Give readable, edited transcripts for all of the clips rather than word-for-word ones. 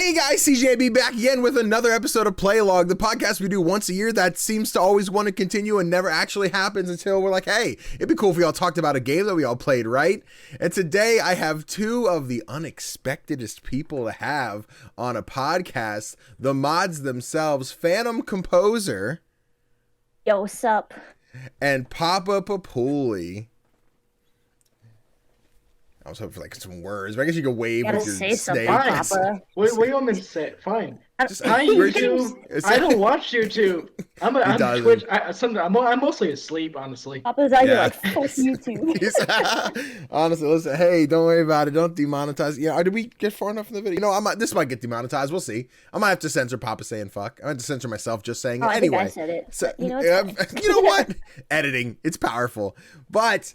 Hey guys, CGDannyB back again with another episode of Playlog, the podcast we do once a year that seems to always want to continue and never actually happens until we're like, hey, it'd be cool if we all talked about a game that we all played, right? And today I have two of the unexpectedest people to have on a podcast, the mods themselves, PhantomComposer. Yo, what's up? And PapaPapuli. I was hoping for like some words, but I guess you could wave with your say something, snake. Papa. What do you want me to say? Fine. Just, Hi, YouTube. I don't watch YouTube. I'm Twitch. I'm mostly asleep, honestly. Papa's out here like, fuck YouTube. Honestly, listen, hey, don't worry about it. Don't demonetize. Yeah, did we get far enough in the video? You know, this might get demonetized. We'll see. I might have to censor Papa saying fuck. I have to censor myself just saying it. Anyway. I think I said it. So, you know, you know what? Editing. It's powerful. But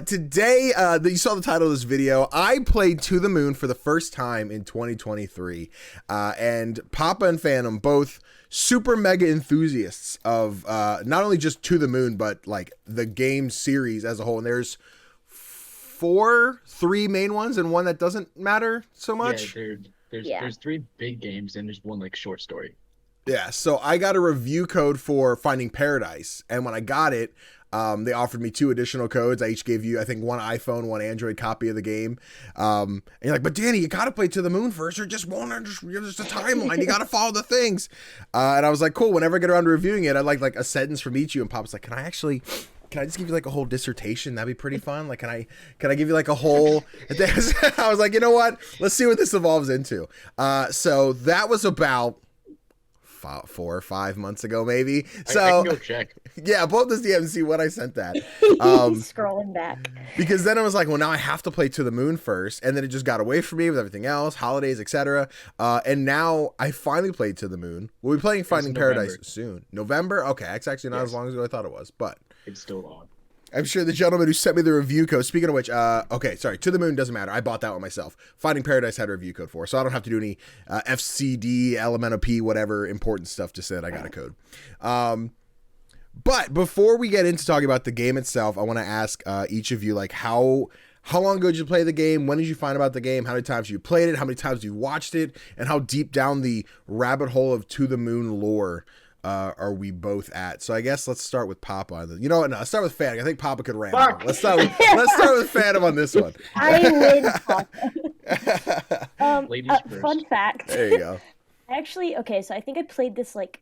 today, you saw the title of this video. I played To the Moon for the first time in 2023. And Papa and Phantom, both super mega enthusiasts of not only just To the Moon, but like the game series as a whole. And there's three main ones and one that doesn't matter so much. Yeah, there's three big games and there's one like short story. Yeah, so I got a review code for Finding Paradise, and when I got it, they offered me 2 additional codes. I each gave you, I think, one iPhone, one Android copy of the game. And you're like, but Danny, you gotta play To the Moon first. You're just a timeline. You gotta follow the things. And I was like, cool. Whenever I get around to reviewing it, I'd like a sentence from each of you. And Pop's like, can I just give you like a whole dissertation? That'd be pretty fun. Like, can I give you like a whole? I was like, you know what? Let's see what this evolves into. So that was about 4 or 5 months ago, maybe. So I can go check. Yeah, both this DM and see what I sent that. Scrolling back. Because then I was like, well, now I have to play To the Moon first, and then it just got away from me with everything else, holidays, etc. And now I finally played To the Moon. We'll be playing Finding Paradise soon. November? Okay, it's actually not as long ago as I thought it was, but it's still on. I'm sure the gentleman who sent me the review code, speaking of which, okay, sorry, To the Moon doesn't matter. I bought that one myself. Finding Paradise had a review code for, so I don't have to do any FCD, LMNOP, whatever important stuff. Just said I got a code. But before we get into talking about the game itself, I want to ask each of you, like, how long ago did you play the game? When did you find about the game? How many times you played it? How many times you watched it? And how deep down the rabbit hole of To the Moon lore are we both at? So I guess let's start with Papa. You know what? No, let's start with Phantom. I think Papa could ramble. Let's start with Phantom on this one. I win, Papa. Ladies first. Fun fact. There you go. Okay, so I think I played this like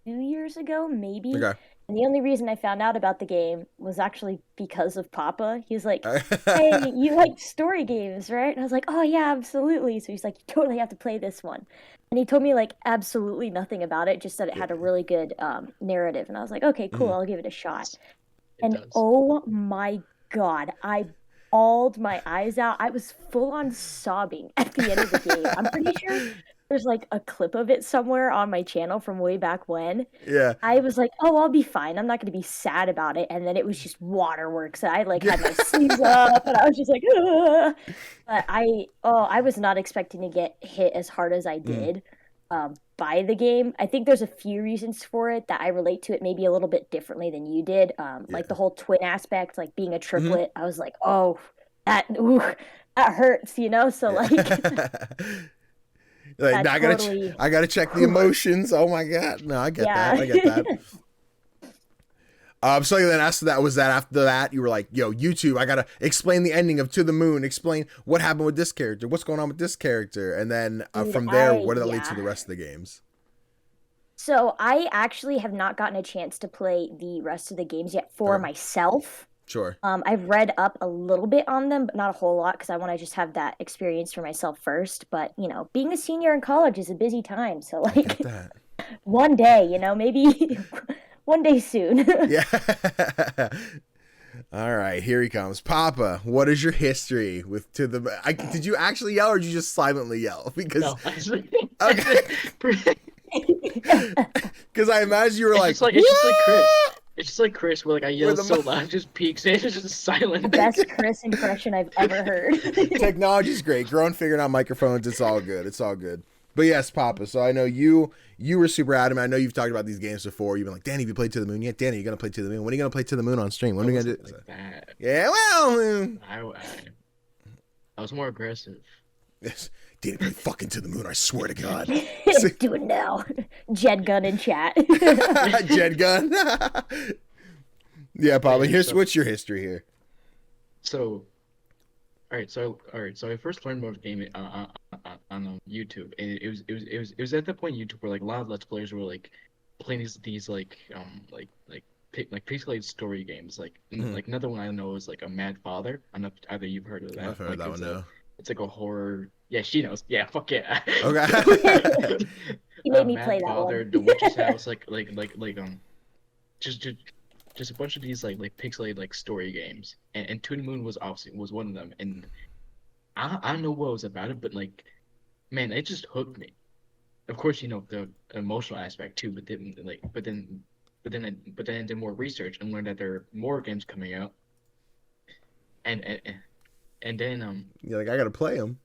2 years ago, maybe. Okay. And the only reason I found out about the game was actually because of Papa. He was like, hey, you like story games, right? And I was like, oh, yeah, absolutely. So he's like, you totally have to play this one. And he told me like absolutely nothing about it, just that it had a really good narrative. And I was like, okay, cool, I'll give it a shot. Oh my God, I bawled my eyes out. I was full on sobbing at the end of the game. I'm pretty sure there's like a clip of it somewhere on my channel from way back when. Yeah. I was like, oh, I'll be fine. I'm not going to be sad about it. And then it was just waterworks. And I like had my sleeves up and I was just like, ugh. But I was not expecting to get hit as hard as I did by the game. I think there's a few reasons for it that I relate to it maybe a little bit differently than you did. Like the whole twin aspect, like being a triplet. I was like, oh, that hurts, you know? So like... Like, I gotta check the emotions. Oh my God. No, I get that. I get that. So then after that, you were like, yo, YouTube, I gotta explain the ending of To the Moon, explain what happened with this character, what's going on with this character. And then from there, what did that lead to the rest of the games? So I actually have not gotten a chance to play the rest of the games yet for myself. Sure. I've read up a little bit on them, but not a whole lot because I want to just have that experience for myself first. But, you know, being a senior in college is a busy time. So, like, one day, you know, maybe one day soon. Yeah. All right, here he comes. Papa, what is your history with To the Moon? Did you actually yell or did you just silently yell? Because no, because I imagine you were it's just like Chris. It's just like Chris, where like I yell so loud, just peaks, and it's just silent. The best Chris impression I've ever heard. Technology's great. Growing, figuring out microphones. It's all good. It's all good. But yes, Papa. So I know you were super adamant. I know you've talked about these games before. You've been like, Danny, have you played To the Moon yet? Danny, you're gonna play To the Moon. When are you gonna play To the Moon on stream? When are we gonna do? Like that. Yeah, well, I was more aggressive. Danny, play fucking To the Moon, I swear to God. Do it now. Jed Gun in chat. Jed Gun. Yeah, Papa, what's your history here? So, all right, so I first learned about the game on YouTube, and it was at the point in YouTube where like a lot of Let's Players were like playing these like pixelated story games. Like like another one I know is like a Mad Father. I don't know if either you've heard of that. I've heard that one now. It's like a horror. Yeah, she knows. Yeah, fuck yeah. Okay. He made me play Mad that Father, one. The Witch's House, just a bunch of these like pixelated like story games, and To the Moon was one of them. And I don't know what was about it, but like, man, it just hooked me. Of course, you know the emotional aspect too, but then I did more research and learned that there are more games coming out, and then You're like, I gotta play them.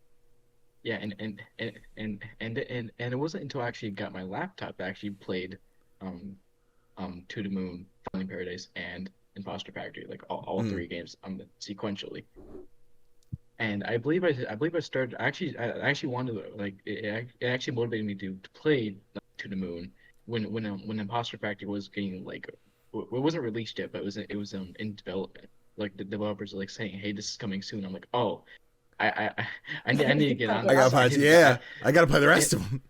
yeah, and it wasn't until I actually got my laptop that I actually played To the Moon, Finding Paradise, and Imposter Factory, like all three games sequentially. And I believe I started I actually wanted to, like it actually motivated me to play To the Moon when Imposter Factory was getting like it wasn't released yet, but it was in development. Like the developers are like saying, "Hey, this is coming soon." I'm like, "Oh, I need to get on I this." I gotta play the rest of them.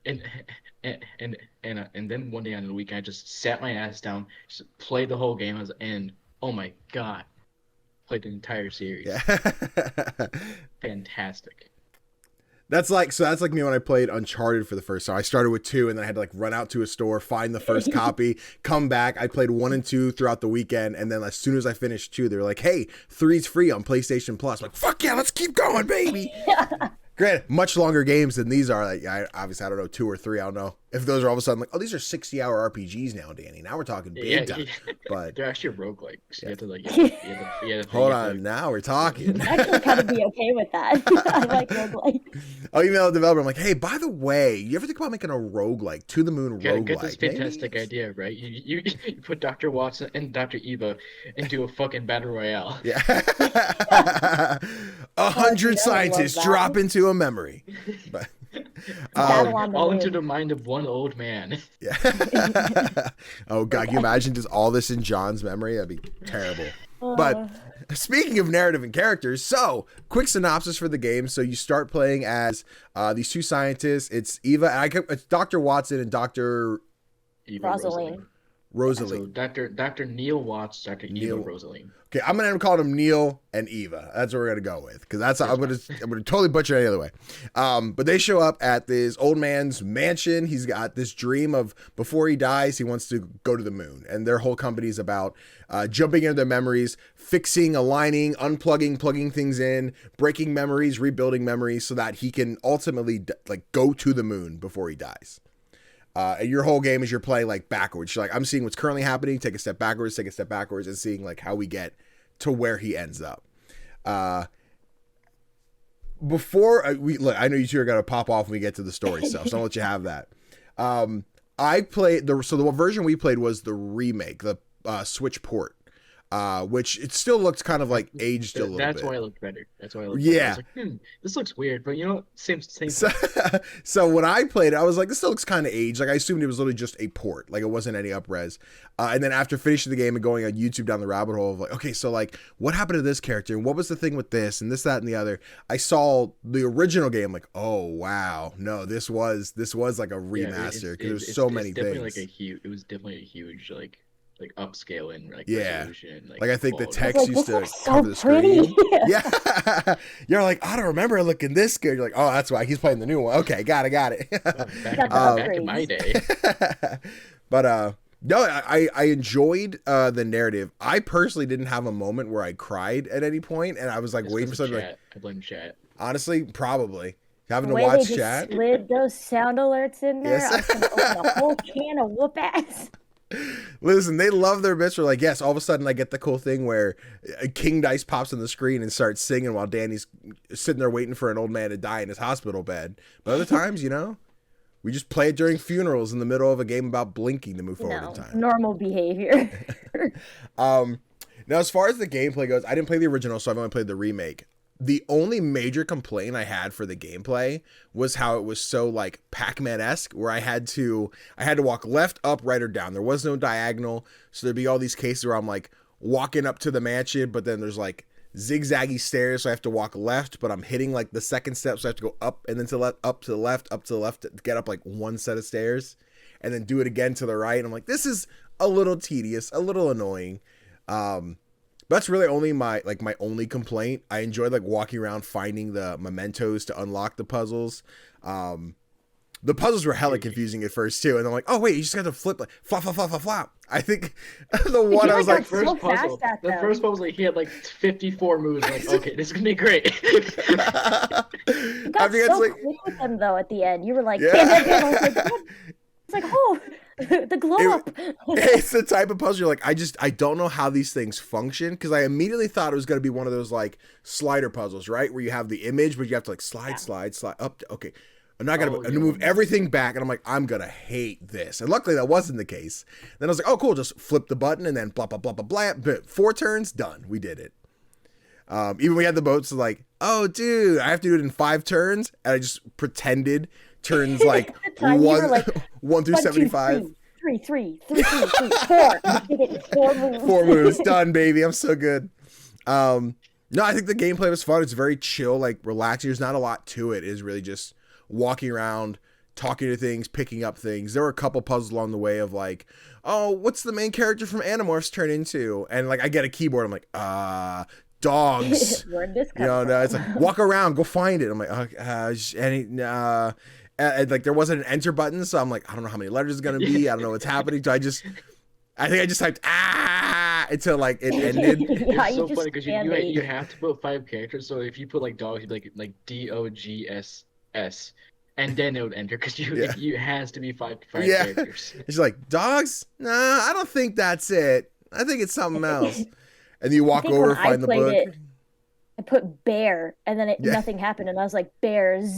And then one day on the weekend, I just sat my ass down, just played the whole game, and oh my god, played the entire series. Yeah. Fantastic. That's like me when I played Uncharted for the first time. I started with 2, and then I had to like run out to a store, find the first copy, come back. I played 1 and 2 throughout the weekend, and then as soon as I finished 2, they were like, "Hey, 3's free on PlayStation Plus." I'm like, "Fuck yeah, let's keep going, baby." Granted, much longer games than these are. Like, obviously, I don't know, 2 or 3. I don't know if those are all of a sudden like, oh, these are 60-hour RPGs now, Danny. Now we're talking big time. But they're actually roguelikes. Yeah. You have to like, hold on, now we're talking. I actually kind of be okay with that. I like roguelike. I'll email the developer. I'm like, hey, by the way, you ever think about making a roguelike, To the Moon roguelike? Get this fantastic idea, right? You put Dr. Watson and Dr. Eva into a fucking battle royale. Yeah. 100 scientists drop into a memory. But, all into the mind of one old man. Yeah. Oh god, can you imagine just all this in John's memory? That'd be terrible. But speaking of narrative and characters, so quick synopsis for the game. So you start playing as these 2 scientists. It's Eva, and it's Dr. Watson and Dr. Rosaline. Rosalie. So Dr. Neil Watts, Dr. Eva Rosaline. Okay, I'm gonna call them Neil and Eva. That's what we're gonna go with, because that's I'm gonna totally butcher it any other way. But they show up at this old man's mansion. He's got this dream of before he dies, he wants to go to the moon, and their whole company is about jumping into their memories, fixing, aligning, unplugging, plugging things in, breaking memories, rebuilding memories, so that he can ultimately like go to the moon before he dies. And your whole game is you're playing like backwards. You're like, I'm seeing what's currently happening, take a step backwards, and seeing like how we get to where he ends up. Before look, I know you two are gonna pop off when we get to the story stuff, so I'll let you have that. I played the version we played was the remake, the Switch port. Which it still looks kind of like aged a little bit. That's why it looked better. Yeah. Better. I was like, this looks weird, but you know, same. So when I played it, I was like, this still looks kind of aged. Like I assumed it was literally just a port, like it wasn't any up-res. And then after finishing the game and going on YouTube down the rabbit hole of like, okay, so like what happened to this character and what was the thing with this and this, that, and the other, I saw the original game like, oh wow, no, this was like a remaster because there's so many things. It was definitely a huge like upscaling, like resolution. Like I think the text used to cover the screen. Yeah. You're like, I don't remember it looking this good. You're like, oh, that's why he's playing the new one. Okay, got it. Back in my day. But no, I enjoyed the narrative. I personally didn't have a moment where I cried at any point, and I was like waiting for something. Like, I blame chat. Honestly, probably having to The way watch they chat. just slid those sound alerts in there. Yes. I was gonna open a whole can of whoop ass. Listen, they love their bits. Where like, yes, all of a sudden I get the cool thing where King Dice pops on the screen and starts singing while Danny's sitting there waiting for an old man to die in his hospital bed. But other times, you know, we just play it during funerals in the middle of a game about blinking to move forward in time. Normal behavior. Now, as far as the gameplay goes, I didn't play the original, so I've only played the remake. The only major complaint I had for the gameplay was how it was so like Pac-Man-esque, where I had to walk left, up, right, or down. There was no diagonal, so there'd be all these cases where I'm like walking up to the mansion, but then there's like zigzaggy stairs, so I have to walk left, but I'm hitting like the second step, so I have to go up and then to left, up to the left, up to the left to get up like one set of stairs, and then do it again to the right. And I'm like, this is a little tedious, a little annoying. That's really only my only complaint. I enjoyed like walking around finding the mementos to unlock the puzzles. The puzzles were hella confusing at first too, and I'm like, oh wait, you just got to flip like flop flop flop flop flop. I think the one I was like, the first puzzle like he had like 54 moves. Like, okay, this is gonna be great. You got so quick with them though at the end. You were like, yeah. It's like, oh, the glow up. It's the type of puzzle you're like, I don't know how these things function, because I immediately thought it was going to be one of those like slider puzzles, right? Where you have the image, but you have to like slide up. Okay. I'm not going to move everything back. And I'm like, I'm going to hate this. And luckily that wasn't the case. Then I was like, oh, cool. Just flip the button and then blah, blah, blah, blah, blah. But 4 turns, done. We did it. Even we had the boats like, oh, dude, I have to do it in 5 turns. And I just pretended turns like 1 through 75. 3, 4. 4 moves. 4 moves. Done, baby. I'm so good. No, I think the gameplay was fun. It's very chill, like relaxing. There's not a lot to it. It is really just walking around, talking to things, picking up things. There were a couple puzzles along the way of like, oh, what's the main character from Animorphs turn into? And like I get a keyboard. I'm like, dogs. Where'd this come from? It's like, walk around, go find it. I'm like, and like there wasn't an enter button, so I'm like, I don't know how many letters it's gonna be. I don't know what's happening. So I think I just typed until like it ended. It's so funny because you have to put 5 characters. So if you put like dogs, you'd be like DOGSS, and then it would enter because you has to be 5 characters. It's like dogs. Nah, I don't think that's it. I think it's something else. And then you walk over, find the book. I put bear, and then nothing happened, and I was like, bears.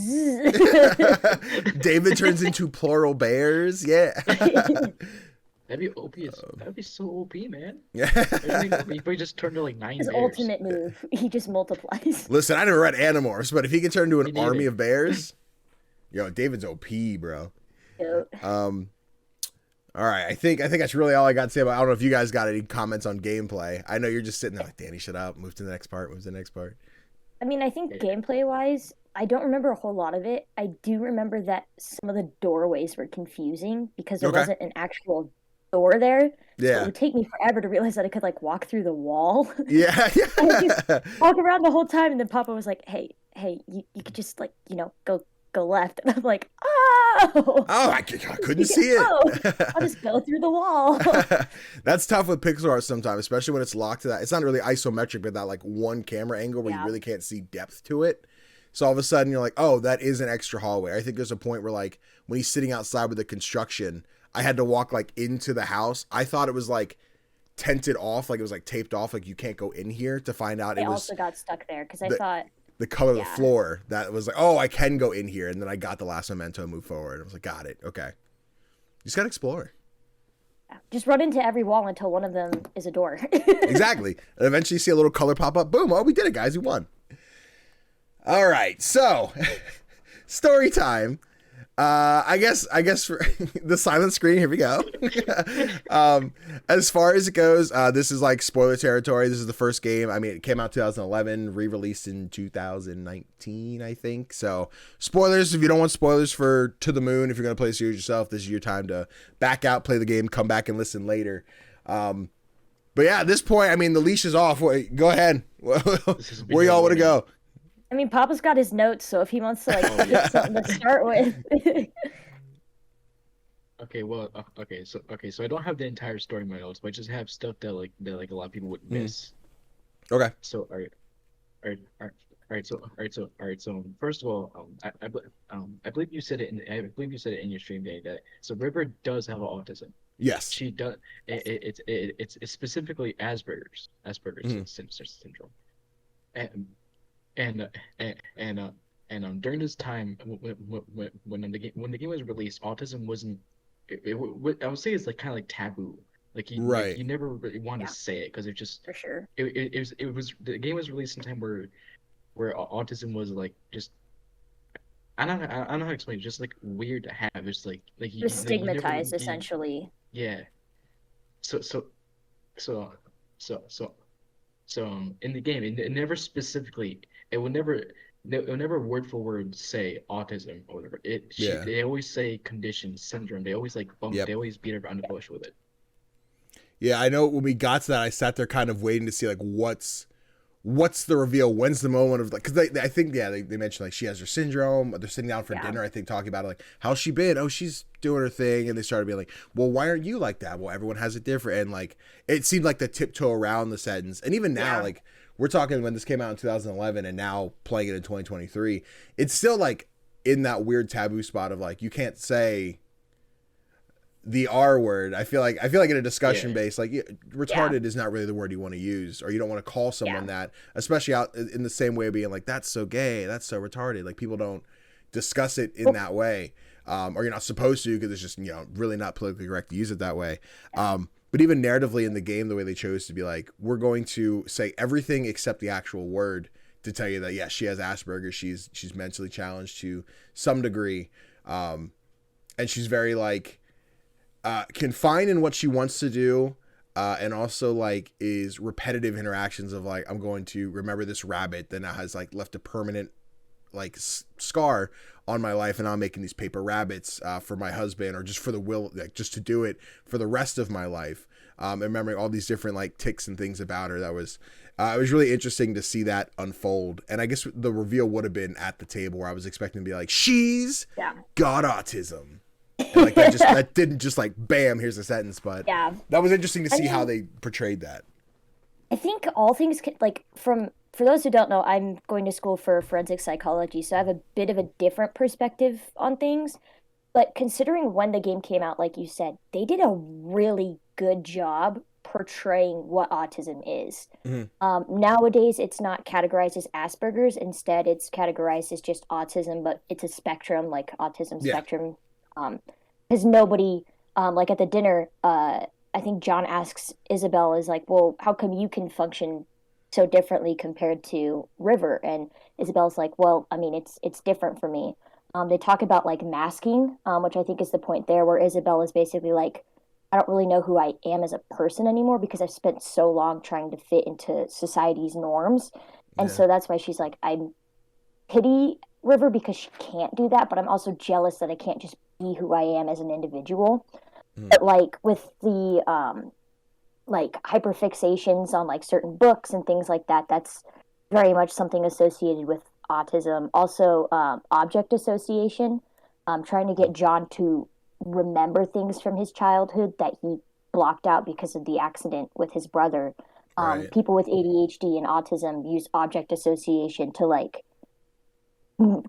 David turns into plural bears. Yeah. That'd be OP. That'd be so OP, man. Yeah. He just turned to like 9 His bears. ultimate move. He just multiplies. Listen, I never read Animorphs, but if he can turn into an army of bears, David's OP, bro. Yep. All right, I think that's really all I got to say about. I don't know if you guys got any comments on gameplay. I know you're just sitting there like, Danny, shut up. Move to the next part. I mean, I think gameplay-wise, I don't remember a whole lot of it. I do remember that some of the doorways were confusing because there wasn't an actual door there. Yeah. So it would take me forever to realize that I could like walk through the wall. Yeah. And I just walk around the whole time, and then Papa was like, hey, you could just like, go left. And I'm like, oh, I couldn't see it. I'll just go through the wall. That's tough with pixel art sometimes, especially when it's locked to that. It's not really isometric, but that like one camera angle where you really can't see depth to it. So all of a sudden you're like, oh, that is an extra hallway. I think there's a point where like when he's sitting outside with the construction, I had to walk like into the house. I thought it was like tented off, like it was like taped off, like you can't go in here, to find out I also got stuck there because I thought the color of the floor, that was like, oh, I can go in here. And then I got the last memento and moved forward. I was like, got it. Okay. You just got to explore. Just run into every wall until one of them is a door. Exactly. And eventually you see a little color pop up. Boom. Oh, we did it, guys. We won. All right. So story time. I guess for the silent screen, here we go. As far as it goes, this is like spoiler territory. This is the first game. I mean, it came out 2011, re-released in 2019, I think. So spoilers, if you don't want spoilers for To the Moon, if you're going to play the series yourself, this is your time to back out, play the game, come back and listen later. But yeah, at this point, I mean, the leash is off. Go ahead. Where y'all want to go? I mean, Papa's got his notes, so if he wants to like get something to start with. So I don't have the entire story in my notes, but I just have stuff that a lot of people would miss. Okay. So all right. So first of all, I believe you said it in your stream day that so River does have autism. Yes. She does. It's specifically Asperger's syndrome. And during this time when the game was released, autism wasn't. I would say it's like kind of like taboo. Like you never really wanted to say it because it just for sure. It was the game was released in a time where where autism was like just I don't know how to explain it, just like weird to have. It's like You're you never stigmatized, you essentially. yeah. So so so so so in the game it never specifically it would never it would never word for word say autism or whatever. Yeah. They always say condition, syndrome. They always like bump. Yep. They always beat around the bush with it. Yeah, I know when we got to that, I sat there kind of waiting to see like what's the reveal? When's the moment of like, because I think, yeah, they mentioned like she has her syndrome. They're sitting down for dinner, I think, talking about it, like, how's she been? Oh, she's doing her thing. And they started being like, well, why aren't you like that? Well, everyone has it different. And like, it seemed like the tiptoe around the sentence. And even now, like, we're talking when this came out in 2011 and now playing it in 2023, it's still like in that weird taboo spot of like, you can't say the R word. I feel like in a discussion base, like retarded is not really the word you want to use, or you don't want to call someone that, especially out in the same way of being like, that's so gay, that's so retarded. Like people don't discuss it in that way, or you're not supposed to because it's just, you know, really not politically correct to use it that way. But even narratively in the game, the way they chose to be like, we're going to say everything except the actual word to tell you that, yeah, she has Asperger's, she's mentally challenged to some degree, and she's very like confined in what she wants to do, and also like is repetitive interactions of like, I'm going to remember this rabbit that now has like left a permanent like scar on my life, and I'm making these paper rabbits for my husband, or just for the will, like just to do it for the rest of my life, and remembering all these different like tics and things about her. That was it was really interesting to see that unfold. And I guess the reveal would have been at the table, where I was expecting to be like, she's got autism. And like that didn't just like bam, here's a sentence, but that was interesting to see how they portrayed that. I think all things like for those who don't know, I'm going to school for forensic psychology, so I have a bit of a different perspective on things. But considering when the game came out, like you said, they did a really good job portraying what autism is. Nowadays, it's not categorized as Asperger's. Instead, it's categorized as just autism, but it's a spectrum, like autism spectrum. Because nobody, like at the dinner, I think John asks Isabel, is like, well, how come you can function so differently compared to River? And Isabel's like, well, I mean, it's different for me. They talk about like masking, which I think is the point there, where Isabel is basically like, I don't really know who I am as a person anymore because I've spent so long trying to fit into society's norms. And so that's why she's like, I pity River because she can't do that, but I'm also jealous that I can't just be who I am as an individual. But like with the like hyperfixations on like certain books and things like that, that's very much something associated with autism. Also, object association, trying to get John to remember things from his childhood that he blocked out because of the accident with his brother. People with ADHD and autism use object association to like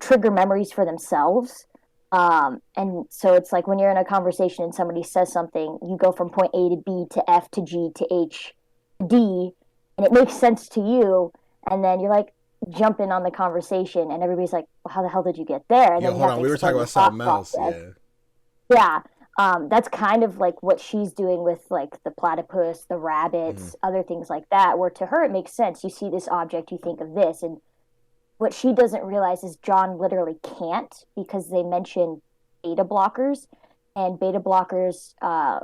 trigger memories for themselves. And so it's like when you're in a conversation and somebody says something, you go from point A to B to F to G to H to D, and it makes sense to you. And then you're like jumping on the conversation, and everybody's like, well, how the hell did you get there? And then hold on, we were talking about something else. That's kind of like what she's doing with like the platypus, the rabbits, other things like that, where to her it makes sense. You see this object, you think of this. And what she doesn't realize is John literally can't, because they mention beta blockers. And beta blockers,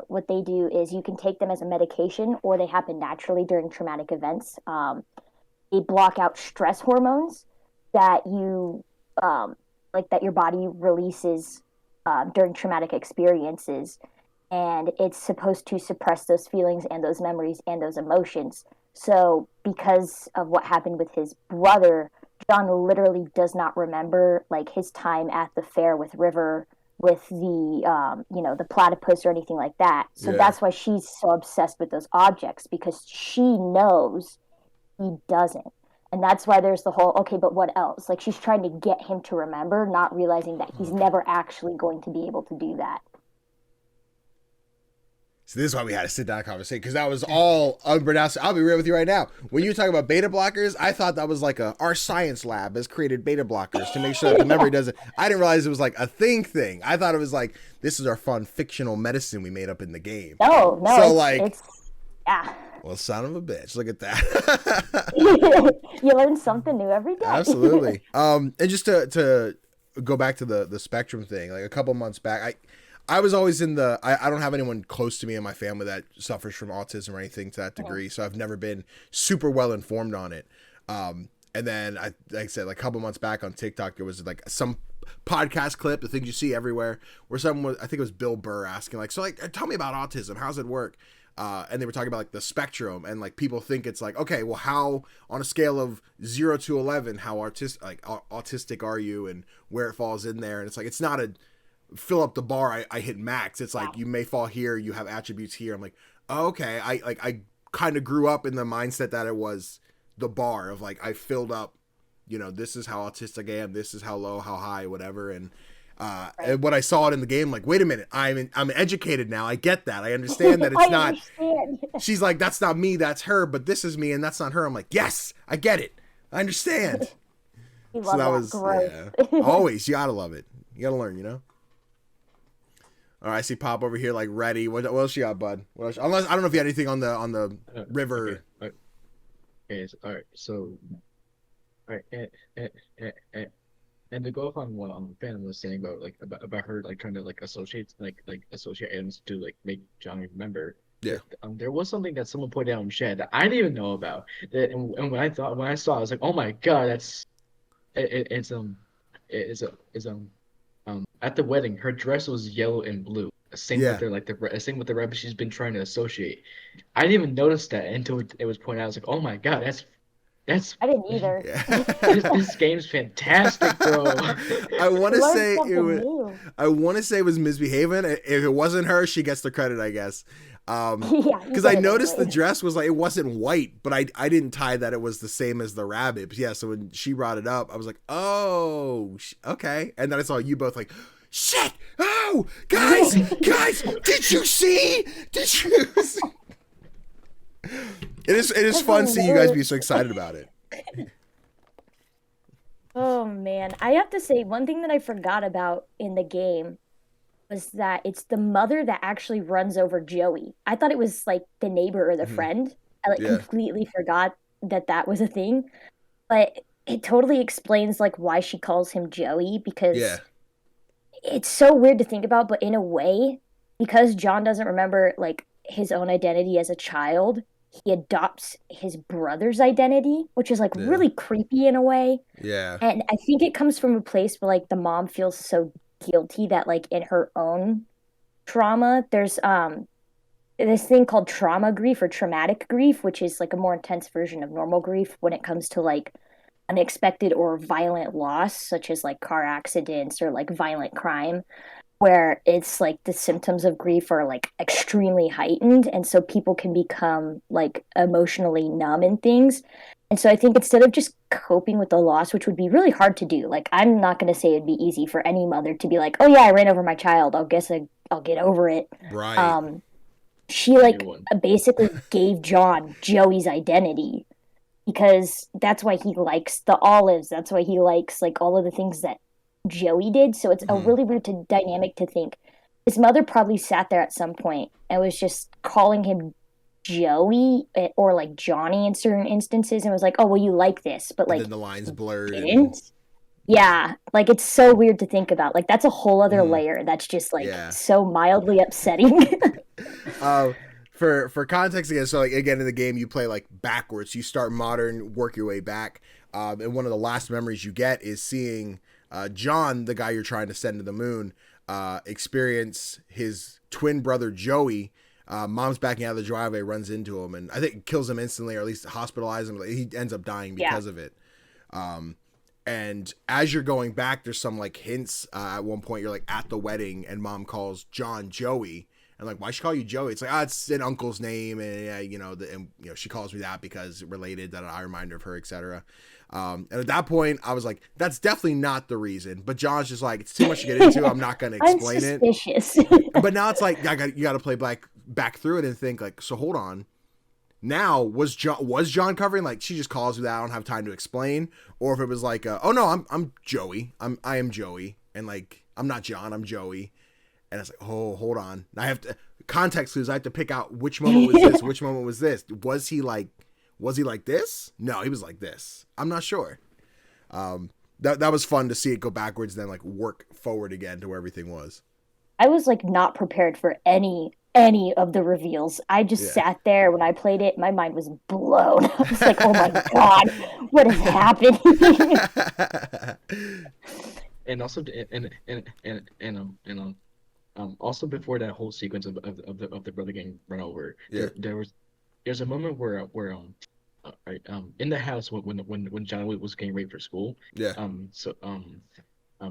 what they do is you can take them as a medication, or they happen naturally during traumatic events. They block out stress hormones that you that your body releases during traumatic experiences, and it's supposed to suppress those feelings and those memories and those emotions. So because of what happened with his brother, John literally does not remember like his time at the fair with River, with the the platypus or anything like that. So that's why she's so obsessed with those objects, because she knows he doesn't. And that's why there's the whole, okay, but what else? Like, she's trying to get him to remember, not realizing that he's never actually going to be able to do that. So this is why we had to sit down and conversate, because that was all unpronounced. I'll be real with you right now. When you talk about beta blockers, I thought that was like our science lab has created beta blockers to make sure that the memory doesn't. I didn't realize it was like a thing. I thought it was like, this is our fun fictional medicine we made up in the game. No. So like, Yeah. Well, son of a bitch. Look at that. You learn something new every day. Absolutely. And just to go back to the spectrum thing, like a couple months back, I was always in the I don't have anyone close to me in my family that suffers from autism or anything to that degree, so I've never been super well informed on it. And then like I said, like a couple months back on TikTok, there was like some podcast clip, the things you see everywhere, where someone was, I think it was Bill Burr, asking like, so like, tell me about autism, how's it work? And they were talking about like the spectrum, and like people think it's like, okay, well, how on a scale of 0 to 11, how autistic are you, and where it falls in there, and it's like, it's not a fill up the bar, I hit max. It's like, you may fall here, you have attributes here. I'm like, oh, okay, I kind of grew up in the mindset that it was the bar of like, I filled up, you know, this is how autistic I am, this is how low, how high, whatever. And and when I saw it in the game, like, wait a minute, I'm educated now. I get that. I understand that it's not. She's like, that's not me, that's her, but this is me, and that's not her. I'm like, yes, I get it. I understand. So that was always, you gotta love it. You gotta learn, you know. All right, I see Pop over here, like ready. What else you got, bud? What else? Unless I don't know if you had anything on the river. Okay. So, all right. So, all right. And to go off on what Phantom was saying about her like trying to like associate items to like make John remember. Yeah. There was something that someone pointed out in chat that I didn't even know about. That and when I saw it, I was like, oh my god, it's at the wedding, her dress was yellow and blue. Same with the rabbit she's been trying to associate. I didn't even notice that until it was pointed out. I was like, oh my god, that's I didn't either. Yeah. this game's fantastic, bro. I want to say it was. I want to say it was Misbehaving. If it wasn't her, she gets the credit, I guess. Because I noticed the dress was like, it wasn't white, but I didn't tie that it was the same as the rabbit. But yeah, so when she brought it up, I was like, oh, okay. And then I saw you both like, shit, oh, guys, did you see? It is fun seeing you guys be so excited about it. Oh man, I have to say one thing that I forgot about in the game was that it's the mother that actually runs over Joey. I thought it was like the neighbor or the friend. I like completely forgot that was a thing. But it totally explains like why she calls him Joey, because it's so weird to think about, but in a way, because John doesn't remember like his own identity as a child, he adopts his brother's identity, which is like really creepy in a way. Yeah. And I think it comes from a place where like the mom feels so guilty that like in her own trauma, there's this thing called trauma grief or traumatic grief, which is like a more intense version of normal grief when it comes to like unexpected or violent loss, such as like car accidents or like violent crime, where it's like the symptoms of grief are like extremely heightened, and so people can become like emotionally numb in things. And so I think instead of just coping with the loss, which would be really hard to do, like I'm not going to say it'd be easy for any mother to be like, oh yeah, I ran over my child, I'll get over it. Right. She like basically gave John Joey's identity, because that's why he likes the olives, that's why he likes like all of the things that Joey did. So it's a really weird dynamic to think. His mother probably sat there at some point and was just calling him Joey or like Johnny in certain instances, and was like, oh well, you like this, but like and then the lines blurred yeah, like it's so weird to think about. Like that's a whole other layer that's just like so mildly upsetting. For context again, so like again in the game you play like backwards. You start modern, work your way back, and one of the last memories you get is seeing John, the guy you're trying to send to the moon, experience his twin brother Joey. Mom's backing out of the driveway, runs into him, and I think kills him instantly, or at least hospitalizes him. He ends up dying because of it. And as you're going back, there's some like hints. At one point, you're like at the wedding, and Mom calls John Joey, and like, why she call you Joey? It's like, it's an uncle's name, and she calls me that because related, that I remind her of her, etc. And at that point, I was like, that's definitely not the reason. But John's just like, it's too much to get into. I'm not going to explain it. But now it's like, you got to play back through it and think like, so hold on. Now, was John covering, like, she just calls me that, I don't have time to explain? Or if it was like, oh no, I'm Joey. I am Joey. And like, I'm not John, I'm Joey. And it's like, oh, hold on. I have to, context clues. I had to pick out which moment was this, which moment was this. Was he like this? No, he was like this. I'm not sure. That was fun to see it go backwards, then like work forward again to where everything was. I was like not prepared for any of the reveals. I just sat there when I played it. My mind was blown. I was like, "Oh my god, what is happening?" And also, also before that whole sequence of the brother getting run over, there's a moment where in the house when John was getting ready for school,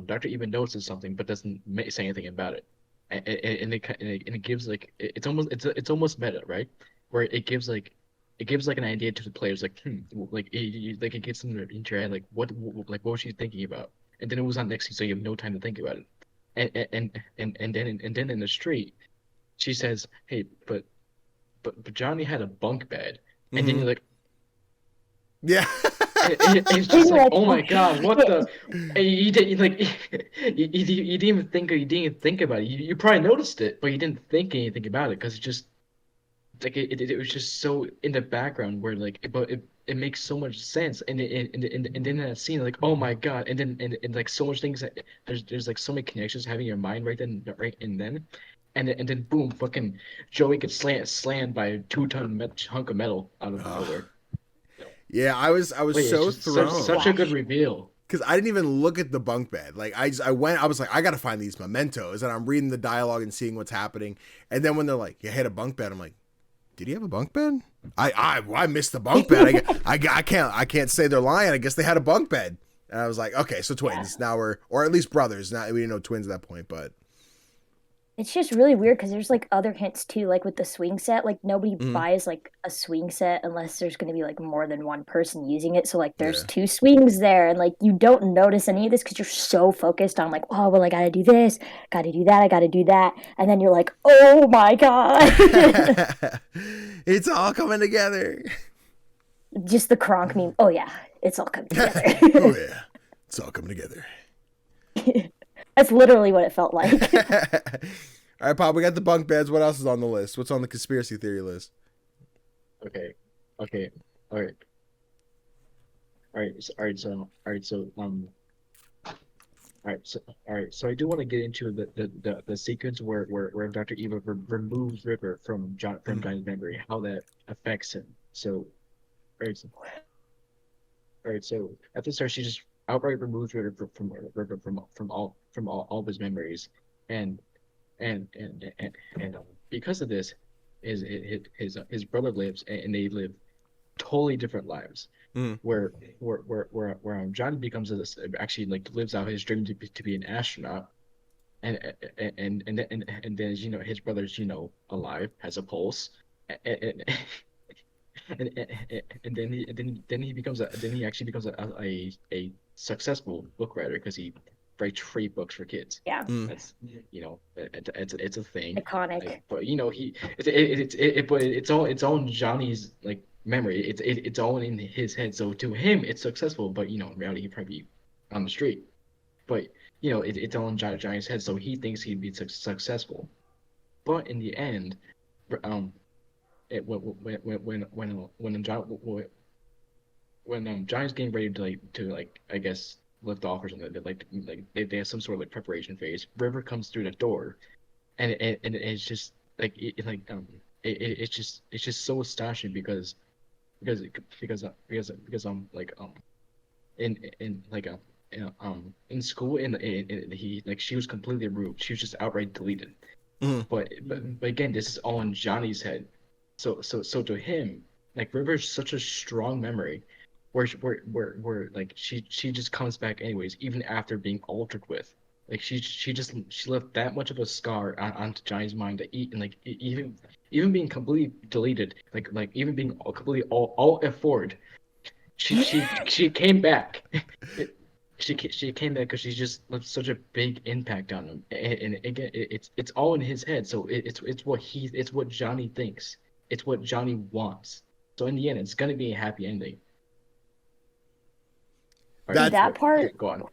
Dr. Eva notices something but doesn't say anything about it, and it gives like it's almost meta, right? Where it gives like an idea to the players, like it gets in your head, like what was she thinking about, and then it was on next scene, so you have no time to think about it, and then in the street, she says, "Hey, but Johnny had a bunk bed," and then you're like, yeah. it's just like, oh my god, what the? You didn't like, you didn't even think about it. You probably noticed it, but you didn't think anything about it because it just like it was just so in the background where like, but it makes so much sense, and then that scene, like, oh my god, and then like so much things that there's like so many connections having in your mind right then. And then boom, fucking Joey gets slammed by a 2-ton hunk of metal out of nowhere. Yeah, I was so thrown. Such a good reveal. Because I didn't even look at the bunk bed. Like I was like, I gotta find these mementos, and I'm reading the dialogue and seeing what's happening. And then when they're like, "Yeah, he had a bunk bed," I'm like, "Did he have a bunk bed?" I missed the bunk bed. I can't say they're lying. I guess they had a bunk bed. And I was like, okay, so twins. Now or at least brothers. Now we didn't know twins at that point, but. It's just really weird because there's like other hints too, like with the swing set. Like nobody buys like a swing set unless there's going to be like more than one person using it. So like there's 2 swings there, and like you don't notice any of this because you're so focused on like, oh well, I got to do this, got to do that, I got to do that, and then you're like, oh my god, it's all coming together. Just the Kronk meme. Oh yeah, it's all coming together. Oh yeah, it's all coming together. That's literally what it felt like. All right, Pop, we got the bunk beds. What else is on the list? What's on the conspiracy theory list? Okay. All right. So I do want to get into the sequence where Dr. Eva removes River from John's memory, how that affects him. So, so at the start, she just outright removes River from all of his memories, and because of this, his brother lives, and they live totally different lives. Where Johnny becomes actually like lives out his dream to be an astronaut, and then his brother's alive, has a pulse, and then he actually becomes a successful book writer because he writes free books for kids. Yeah, that's it's a thing. Iconic. Like, but but it's all in Johnny's like memory. It's all in his head. So to him, it's successful. But in reality, he'd probably be on the street. But it's all in Johnny's head. So he thinks he'd be successful. But in the end, when Johnny's getting ready to I guess lift off or something, they have some sort of like preparation phase. River comes through the door, and it's just it's just so astonishing because in school she was completely removed. She was just outright deleted. But again, this is all in Johnny's head. So to him, like River's such a strong memory, where like she just comes back anyways, even after being altered with. Like she left that much of a scar onto Johnny's mind that even being completely deleted, like even being completely all F4'd, she came back. She came back because she just left such a big impact on him, and again, it's all in his head. So it's what Johnny thinks, it's what Johnny wants. So in the end, it's gonna be a happy ending. That part. Go on.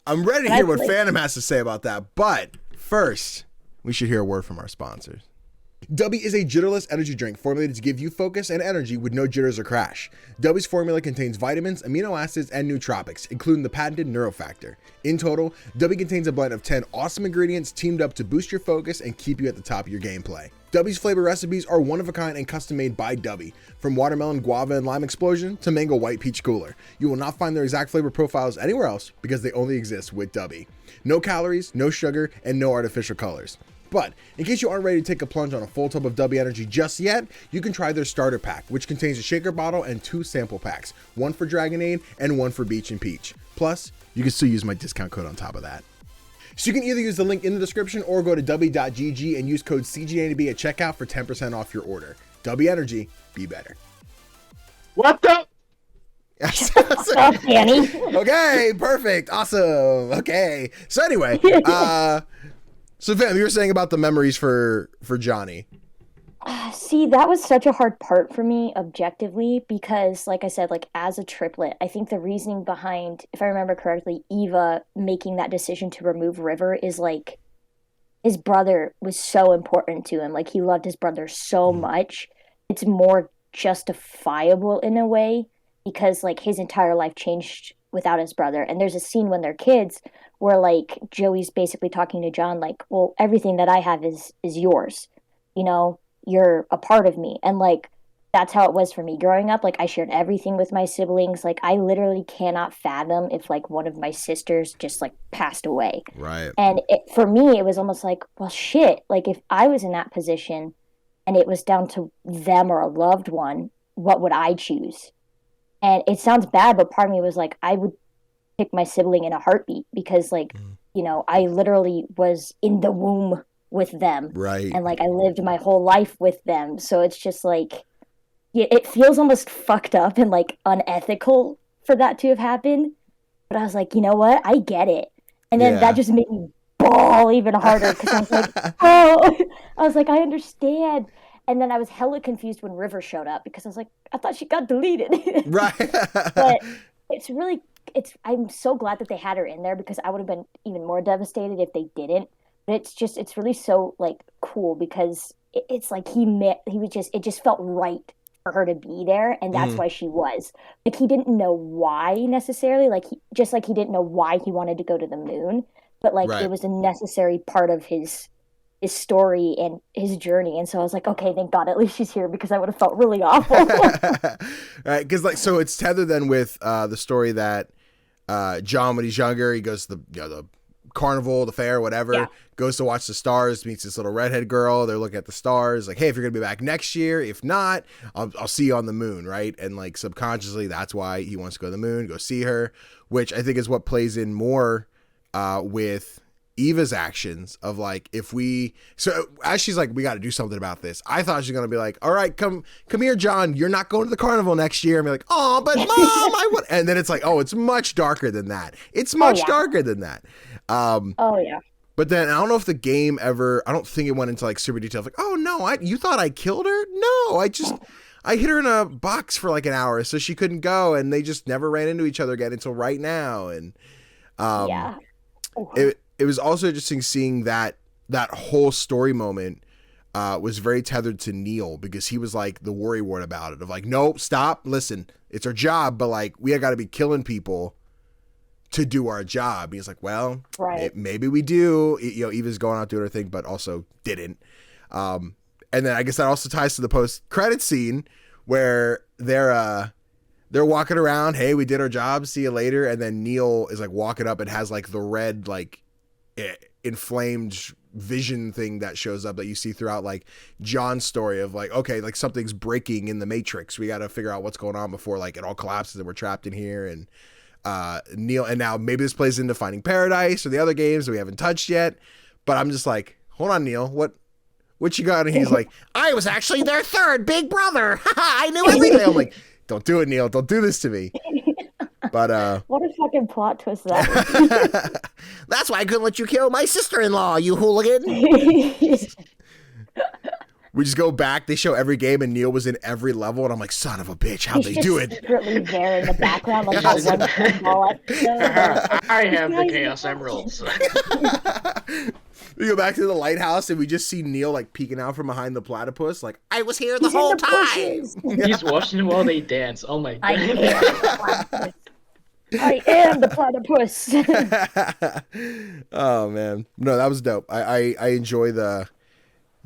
I'm ready to hear what Phantom has to say about that. But first, we should hear a word from our sponsors. Dubby is a jitterless energy drink formulated to give you focus and energy with no jitters or crash. Dubby's formula contains vitamins, amino acids, and nootropics, including the patented Neurofactor. In total, Dubby contains a blend of 10 awesome ingredients teamed up to boost your focus and keep you at the top of your gameplay. Dubby's flavor recipes are one of a kind and custom made by Dubby. From watermelon, guava, and lime explosion to mango white peach cooler. You will not find their exact flavor profiles anywhere else because they only exist with Dubby. No calories, no sugar, and no artificial colors. But in case you aren't ready to take a plunge on a full tub of Dubby Energy just yet, you can try their starter pack, which contains a shaker bottle and 2 sample packs, one for Dragonade and one for Beach and Peach. Plus, you can still use my discount code on top of that. So you can either use the link in the description or go to dubby.gg and use code CGDannyB at checkout for 10% off your order. Dubby Energy, be better. What the? Stop, Danny. Okay, perfect, awesome. Okay, so anyway, so Fam, you were saying about the memories for Johnny. See, that was such a hard part for me objectively because, like I said, like as a triplet, I think the reasoning behind, if I remember correctly, Eva making that decision to remove River is like his brother was so important to him. Like he loved his brother so much. It's more justifiable in a way because like his entire life changed without his brother. And there's a scene when they're kids where like Joey's basically talking to John like, well, everything that I have is yours. You know, you're a part of me. And like that's how it was for me growing up. Like I shared everything with my siblings. Like I literally cannot fathom if like one of my sisters just like passed away. Right. And for me, it was almost like, well, shit. Like if I was in that position and it was down to them or a loved one, what would I choose? And it sounds bad, but part of me was like, I would pick my sibling in a heartbeat because like, you know, I literally was in the womb with them. Right. And like I lived my whole life with them. So it's just like, it feels almost fucked up and like unethical for that to have happened. But I was like, you know what? I get it. And then that just made me bawl even harder because I was like, oh, I was like, I understand. And then I was hella confused when River showed up because I was like, I thought she got deleted. Right. But I'm so glad that they had her in there because I would have been even more devastated if they didn't. But it's really so like cool because it's like it just felt right for her to be there. And that's why she was. Like he didn't know why necessarily, like he didn't know why he wanted to go to the moon. But like it was a necessary part of his story and his journey, and so I was like, okay, thank God, at least she's here because I would have felt really awful. Right, because like so it's tethered then with the story that John, when he's younger, he goes to the carnival, the fair, whatever, goes to watch the stars, meets this little redhead girl. They're looking at the stars, like, hey, if you're gonna be back next year, if not, I'll see you on the moon, right? And like subconsciously, that's why he wants to go to the moon, go see her, which I think is what plays in more with Eva's actions of like, so as she's like, we got to do something about this. I thought she was going to be like, all right, come here, John, you're not going to the carnival next year. And be like, oh, but Mom, I would. And then it's like, oh, it's much darker than that. It's much darker than that. Oh yeah. But then I don't know if the game ever, I don't think it went into like super detail. Like, oh no, you thought I killed her? No, I hit her in a box for like an hour so she couldn't go. And they just never ran into each other again until right now. And, it was also interesting seeing that whole story moment was very tethered to Neil because he was like the worrywart about it of like, nope, stop, listen, it's our job, but like we got to be killing people to do our job. He's like, well, maybe we do. You know, Eva's going out doing her thing, but also didn't. And then I guess that also ties to the post-credit scene where they're walking around. Hey, we did our job. See you later. And then Neil is like walking up and has like the red like inflamed vision thing that shows up that you see throughout like John's story of like, okay, like something's breaking in the Matrix. We got to figure out what's going on before like it all collapses and we're trapped in here. And Neil, and now maybe this plays into Finding Paradise or the other games that we haven't touched yet. But I'm just like, hold on, Neil, what you got? And he's like, I was actually their third big brother. I knew everything. I'm like, don't do it, Neil. Don't do this to me. But what a fucking plot twist that is. That's why I couldn't let you kill my sister-in-law, you hooligan. We just go back. They show every game, and Neil was in every level, and I'm like, son of a bitch, how'd they do it? Secretly there in the background, like that one ball. I have the Chaos Emeralds. We go back to the lighthouse and we just see Neil like peeking out from behind the platypus, like, I was here the He's in whole the time. bushes. He's watching them while they dance. Oh my I am god. the platypus. I am the platypus. Oh man, no, that was dope. I enjoy the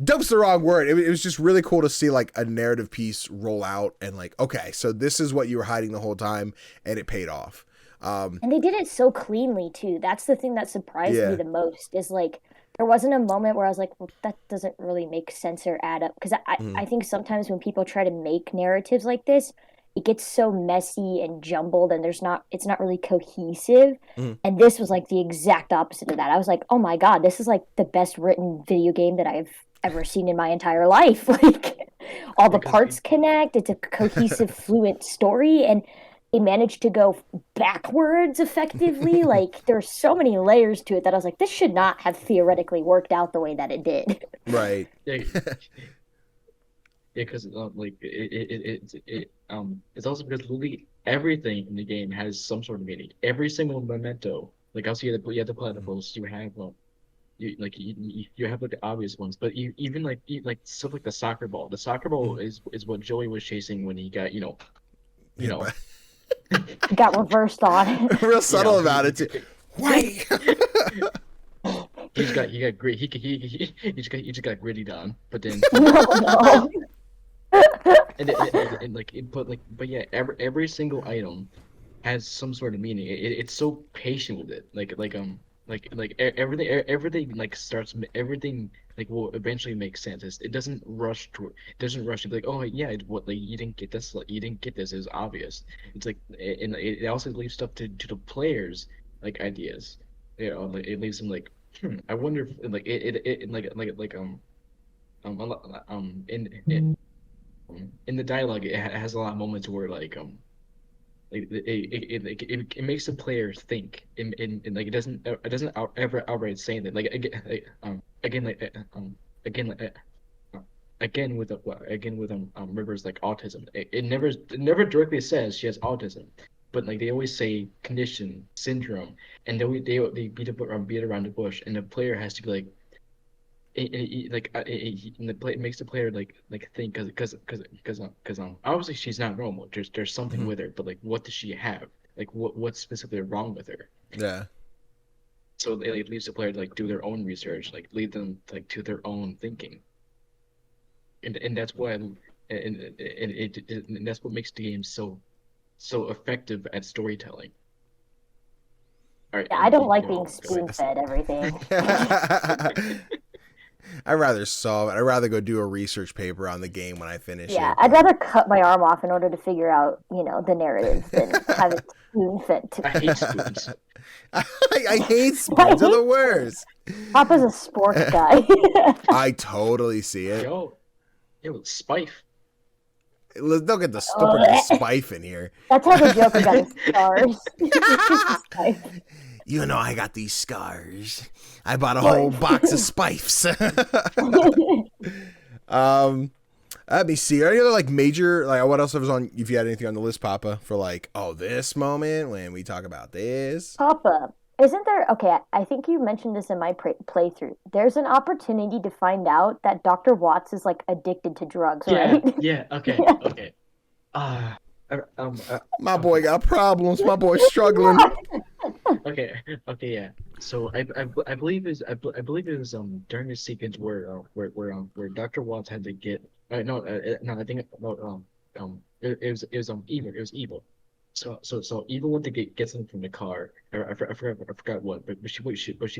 dope's the wrong word. It was just really cool to see like a narrative piece roll out and like, okay, so this is what you were hiding the whole time, and it paid off. And they did it so cleanly too. That's the thing that surprised me Yeah. the most is like there wasn't a moment where I was like, well, that doesn't really make sense or add up. Because I Mhm. think sometimes when people try to make narratives like this, it gets so messy and jumbled and it's not really cohesive. Mhm. And this was like the exact opposite of that. I was like, oh my God, this is like the best written video game that I've ever seen in my entire life. Like all the Because parts connect, it's a cohesive, fluent story, and they managed to go backwards effectively. Like there's so many layers to it that I was like, this should not have theoretically worked out the way that it did. Right. yeah, because like it's also because literally everything in the game has some sort of meaning. Every single memento, like also you have the platypus, you have you have like the obvious ones, but even like stuff like the soccer ball. The soccer ball Mhm. is what Joey was chasing when he got you Yeah, know Got reversed on. real you subtle know about it too. Wait. he got grit he just got gritty on, but then No, no. and like but yeah, every single item has some sort of meaning. It's so patient with it. Everything like everything like will eventually make sense. It doesn't rush to it doesn't rush to be like, oh yeah, what like you didn't get this, like you didn't get this, is obvious. It's like and it also leaves stuff to the players, like ideas. Like it leaves them like, I wonder if like it um in the dialogue it has a lot of moments where like it makes the player think in like it doesn't ever outright say that, like again like again again with River's like autism, it never directly says she has autism, but like they always say condition, syndrome, and they beat around the bush, and the player has to be like and it makes the player like think, because obviously she's not normal. There's something Mhm. with her, but like what does she have? Like what's specifically wrong with her? Yeah. So it like, leaves the player to like do their own research, like lead them like to their own thinking, and that's why and that's what makes the game so effective at storytelling. All right, Yeah, I don't like go being ahead. spoon fed everything. I'd rather solve it. I'd rather go do a research paper on the game when I finish Yeah, it. I'd But rather cut my arm off in order to figure out, the narrative than have it spoon fed to I me. hate spoons. I hate spoons. They're the worst. Papa's a spork guy. I totally see it. Yo, Spife. Don't get don't bring the spife in here. That's how the Joker got his scars. You know, I got these scars. I bought a whole box of spifes. Let me see. Are any other like major, like what else was on, if you had anything on the list, Papa, for like, oh, this moment when we talk about this? Papa, isn't there? Okay, I think you mentioned this in my playthrough. There's an opportunity to find out that Dr. Watts is like addicted to drugs, right? Yeah, okay, Yeah. okay. Uh, My boy got problems. My boy's struggling. okay, okay, yeah. So I believe I believe it was during the sequence where Dr. Watts had to get no, I think it was evil, so evil went to get something from the car. I forgot what, but she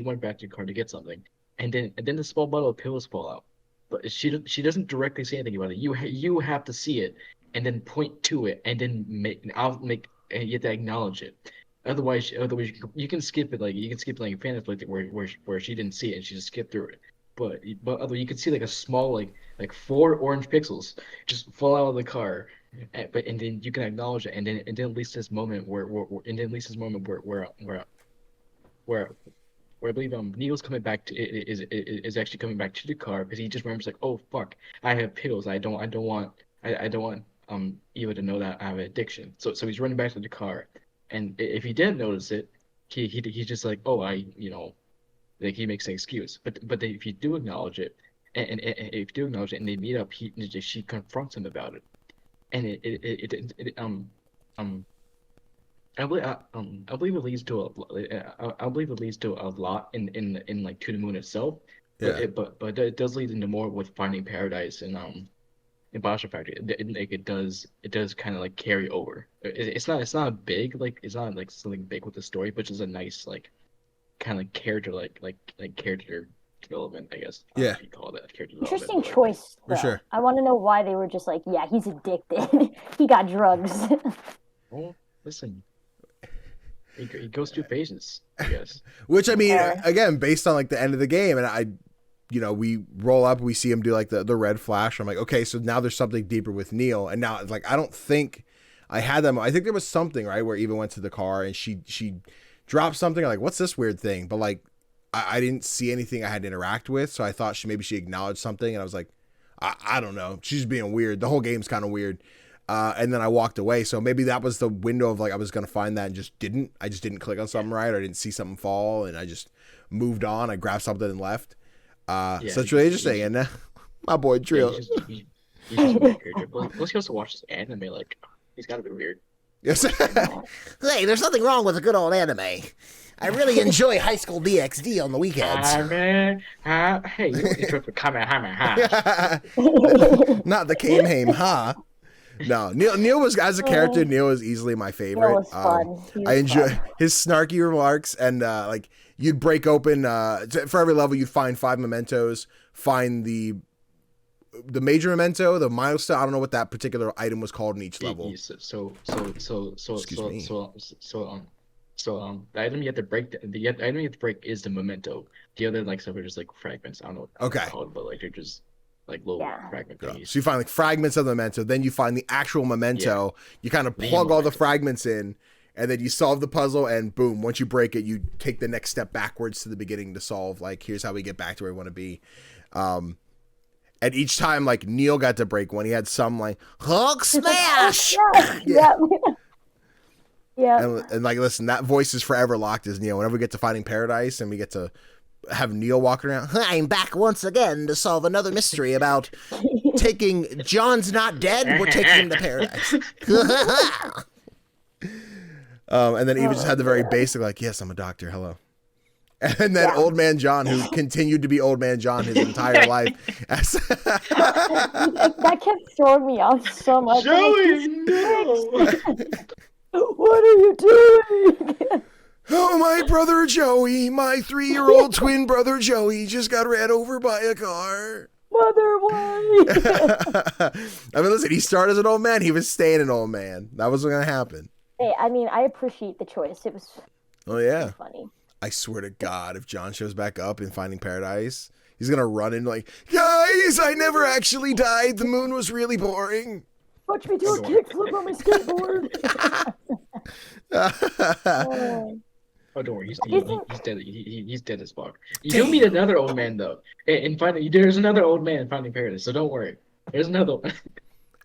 went back to the car to get something, and then the small bottle of pills fall out, but she doesn't directly say anything about it. You have to see it and then point to it, and then and you have to acknowledge it. Otherwise you can skip it, like you can skip like Fantasy where she didn't see it and she just skipped through it. But other you could see like a small like 4 orange pixels just fall out of the car, and then you can acknowledge it, and then at least this moment and then at least this moment where I believe Neil's coming back to is actually coming back to the car because he just remembers like, oh fuck, I have pills, I don't want Eva to know that I have an addiction, so he's running back to the car, and if he didn't notice it, he's just like, oh, like he makes an excuse. But if you do acknowledge it, and if you do acknowledge it, and they meet up, she confronts him about it, and um I believe it leads to I believe it leads to a lot in like To the Moon itself, Yeah. but it does lead into more with Finding Paradise and in Bachelor Factory. It does kind of like carry over. It's not big, like it's not like something big with the story, but just a nice like kind of character like character development, I guess. I don't know Yeah. if you call that character Interesting development, choice. For Though. sure. I want to know why they were just like, yeah, he's addicted. He got drugs. Well, listen, he goes through phases, I guess. Which I mean, Fair. again, based on like the end of the game, and we roll up, we see him do like the red flash. I'm like, okay, so now there's something deeper with Neil, and now it's like I don't think I had them. I think there was something right where Eva went to the car and she dropped something. I'm like, what's this weird thing? But like, I didn't see anything I had to interact with, so I thought she acknowledged something, and I was like, I don't know, she's being weird. The whole game's kind of weird. And then I walked away. So maybe that was the window of like I was gonna find that and just didn't. I just didn't click on something right, or I didn't see something fall, and I just moved on. I grabbed something and left. So it's really interesting. And my boy Drill. He's just a weird character. But once he also watches anime, like he's gotta be weird. Yes. Hey, there's nothing wrong with a good old anime. I really enjoy High School DxD on the weekends. Hey, you interrupt with Kamehameha. Not the Kamehameha, huh? No, Neil was, as a character, Neil was easily my favorite. Neil was fun. He I was enjoy fun. his snarky remarks, and like you'd break open for every level, you'd find 5 mementos, find the major memento, the milestone. I don't know what that particular item was called in each level. So the item you have to break, the item you have to break is the memento. The other like stuff are just like fragments. I don't know what Okay. they're called, but like they're just like little fragment Yeah. thingies. So you find like fragments of the memento, then you find the actual memento. You kind of The plug all the memento. fragments in, and then you solve the puzzle, and boom, once you break it, you take the next step backwards to the beginning to solve, like, here's how we get back to where we want to be. And each time, like, Neil got to break one, he had some, like, Hulk smash! Yeah. Yeah. And like, listen, that voice is forever locked as Neil. Whenever we get to Finding Paradise and we get to have Neil walking around, I'm back once again to solve another mystery about taking John's not dead, we're taking him to paradise. and then Eva just had the very basic, like, yes, I'm a doctor, hello. And then Old Man John, who continued to be Old Man John his entire life. That kept throwing me off so much. Joey, no! What are you doing? Oh, my brother Joey, my 3-year-old twin brother Joey just got ran over by a car. Mother, why? I mean, listen, he started as an old man. He was staying an old man. That was going to happen. Hey, I mean, I appreciate the choice. It was Oh, yeah. funny. I swear to God, if John shows back up in Finding Paradise, he's going to run in like, guys, I never actually died. The moon was really boring. Watch me do a kickflip on my skateboard. Oh, don't worry, he's dead. He's dead as fuck. You do meet another old man though. In Finding, there's another old man in Finding Paradise, so don't worry. There's another one.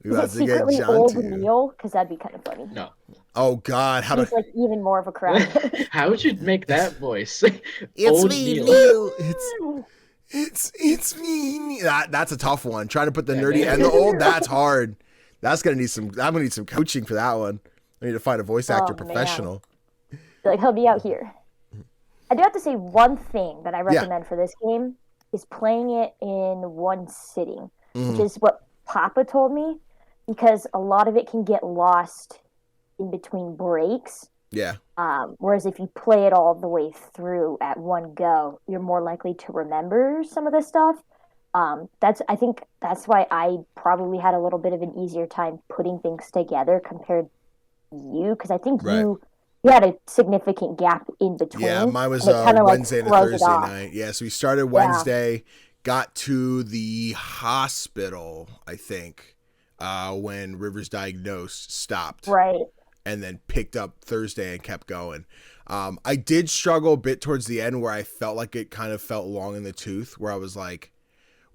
We Is about it to get secretly John old too. Neil? Because that'd be kind of funny. No. Oh God, how He's to? like even more of a crowd. How would you make that voice? It's Old me, Neil. Neil. It's me. That's a tough one. Trying to put the Yeah, nerdy man. and the old. That's hard. That's gonna need some. I'm gonna need some coaching for that one. I need to find a voice actor Oh, man. professional. Like, he'll be out here. I do have to say one thing that I recommend for this game is playing it in one sitting, which is what Papa told me, because a lot of it can get lost in between breaks. Yeah. Whereas if you play it all the way through at one go, you're more likely to remember some of the stuff. I think that's why I probably had a little bit of an easier time putting things together compared to you, because I think Right. you had a significant gap in between. Yeah, mine was and it kinda, Wednesday and a throws it Thursday off. night. Yeah, so we started Wednesday, got to the hospital, I think, when Rivers diagnosed, stopped, Right. and then picked up Thursday and kept going. I did struggle a bit towards the end where I felt like it kind of felt long in the tooth, where I was like,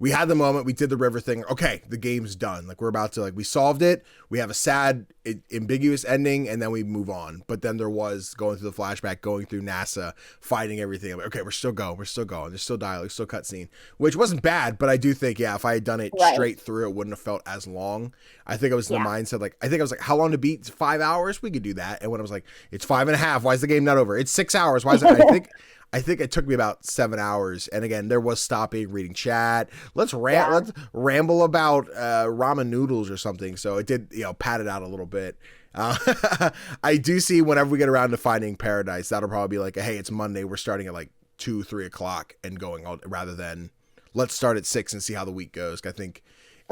we had the moment, we did the river thing. Okay, the game's done. Like we're about to we solved it. We have a sad, ambiguous ending, and then we move on. But then there was going through the flashback, going through NASA, fighting everything. Like, okay, we're still going. There's still dialogue, still cutscene, which wasn't bad. But I do think, if I had done it straight through, it wouldn't have felt as long. I think I was in the mindset, I think I was like, how long to beat? 5 hours? We could do that. And when I was like, it's 5.5. Why is the game not over? It's 6 hours. Why is it? I think it took me about 7 hours. And again, there was stopping, reading chat. Let's ramble about ramen noodles or something. So it did, pad it out a little bit. I do see whenever we get around to finding Paradise, that'll probably be like, hey, it's Monday. We're starting at 2, 3 o'clock and going all, rather than let's start at 6 and see how the week goes. I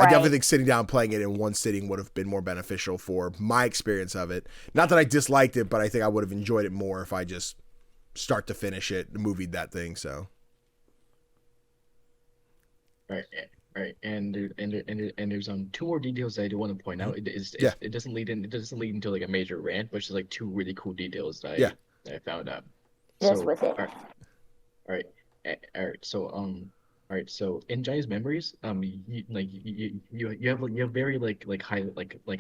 definitely think sitting down playing it in one sitting would have been more beneficial for my experience of it. Not that I disliked it, but I think I would have enjoyed it more if I just start to finish it, movied that thing. So right, and there's 2 more details that I do want to point out. It doesn't lead into a major rant, but it's 2 really cool details that I found out. Just with it. All right. So in Johnny's memories, you have very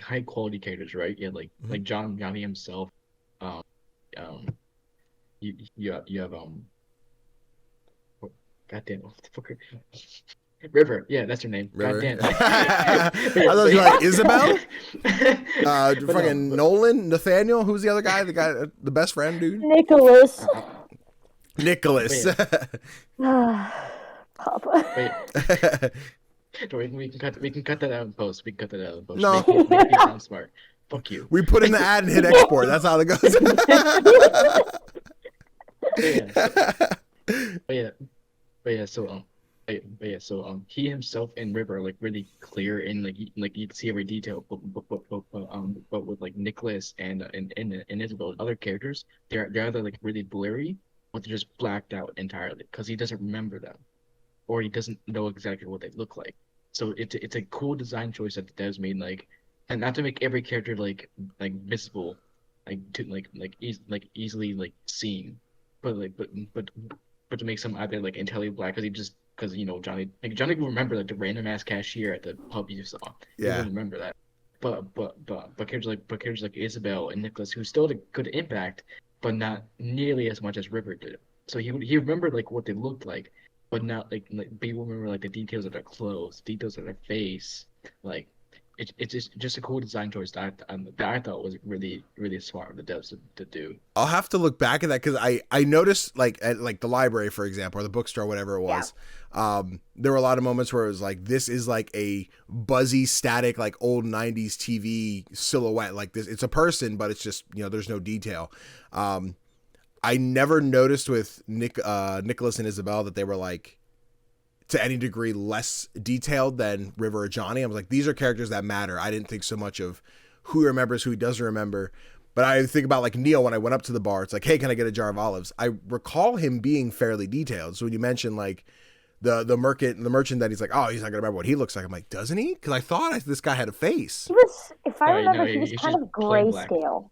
high quality characters, right? Yeah, like Johnny himself. You have goddamn, what the fuck? River, yeah, that's her name. River. Goddamn. I thought you were like Isabel. Fucking Nolan, Nathaniel. Who's the other guy? The best friend, dude. Nicholas. Nicholas. Papa. We can cut that out in post. No. Make it sound smart. Fuck you. We put in the ad and hit export. That's how it goes. So he himself and River are really clear and you can see every detail, but with Nicholas and Isabel and other characters, they're either really blurry or they're just blacked out entirely because he doesn't remember them or he doesn't know exactly what they look like. So it's a cool design choice that the devs made, and not to make every character visible, easily seen, but to make some either entirely black because Johnny can remember the random ass cashier at the pub you saw. Yeah, he remember that. But characters like Isabel and Nicholas, who still had a good impact, but not nearly as much as River did. So he remembered what they looked like, but not people remember the details of their clothes, details of their face. It's just a cool design choice that I thought was really, really smart of the devs to do. I'll have to look back at that because I noticed at the library, for example, or the bookstore, whatever it was. Yeah. There were a lot of moments where it was this is a buzzy, static, old 90s TV silhouette. This, it's a person, but it's just there's no detail. I never noticed with Nicholas and Isabel that they were to any degree less detailed than River or Johnny. I was these are characters that matter. I didn't think so much of who remembers, who doesn't remember. But I think about Neil when I went up to the bar. It's hey, can I get a jar of olives? I recall him being fairly detailed. So when you mention the merchant that he's oh, he's not gonna remember what he looks like. I'm doesn't he? Because I thought this guy had a face. He was, if I remember, he was kind of grayscale.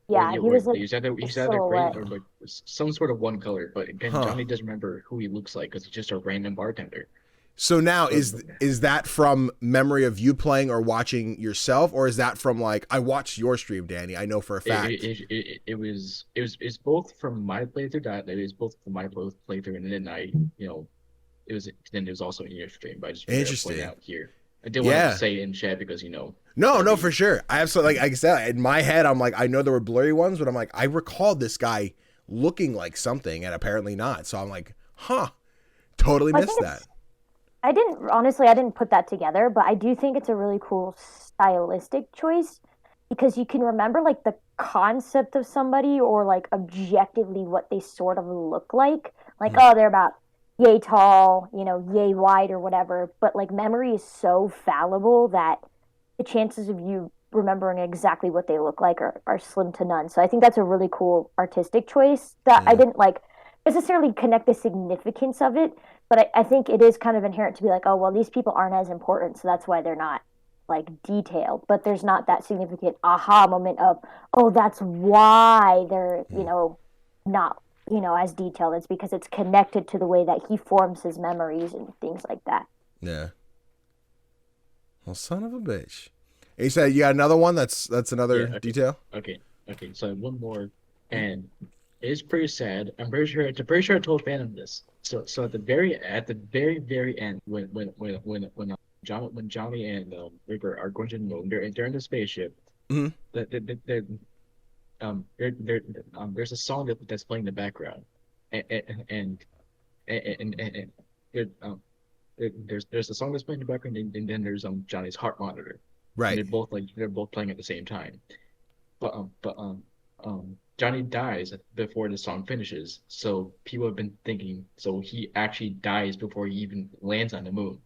Yeah, he was he's either gray or some sort of one color. But again, Johnny doesn't remember who he looks like because he's just a random bartender. So now is that from memory of you playing or watching yourself, or is that from I watched your stream, Danny? I know for a fact. It's both from my playthrough. It is both from my playthrough, and then it was also in your stream. But I just interesting point out here. I did want to say it in chat because No, for sure. I absolutely like I said in my head. I'm I know there were blurry ones, but I'm I recalled this guy looking like something, and apparently not. So I'm totally missed that. I didn't put that together, but I do think it's a really cool stylistic choice because you can remember the concept of somebody or objectively what they sort of look like. Oh, they're about yay tall, yay wide or whatever. But memory is so fallible that the chances of you remembering exactly what they look like are slim to none. So I think that's a really cool artistic choice that I didn't necessarily connect the significance of it, but I think it is kind of inherent to be oh, well, these people aren't as important, so that's why they're not detailed. But there's not that significant aha moment of, oh, that's why they're, not, as detailed. It's because it's connected to the way that he forms his memories and things like that. Yeah. Well, son of a bitch. And you said you got another one? That's another detail? Okay. So I have one more, and it's pretty sad. I'm pretty sure I told Phantom this. So at the very end, when Johnny and River are going to the moon, they're in the spaceship. Mm-hmm. There's a song that's playing in the background, and there's a song that's playing in the background, and then there's Johnny's heart monitor. Right. And they're both playing at the same time. But Johnny dies before the song finishes. So people have been thinking, so he actually dies before he even lands on the moon.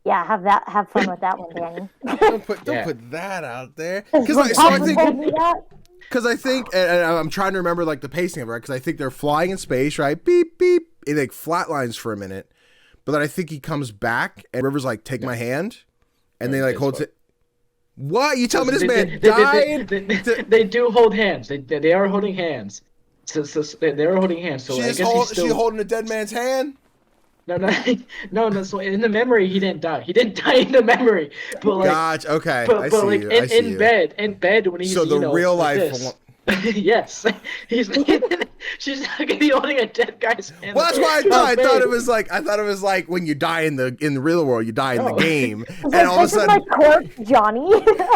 Yeah, have fun with that one, Danny. Don't put that out there. Because I think, and I'm trying to remember like the pacing of it, right? Because I think they're flying in space, right? Beep beep. It like flatlines for a minute, but then I think he comes back and River's like, "Take my hand," and they like holds it. What? You tell me this man died? They do hold hands. They are holding hands. So they are holding hands. So I guess she holding a dead man's hand. No. So in the memory, he didn't die. He didn't die in the memory. But like, gotcha. Okay. But like in bed when he's so the real life. Yes, she's not gonna be holding a dead guy's hand. Well, that's why I thought it was like when you die in the real world, you die in the game, and all of a sudden, my corpse, Johnny.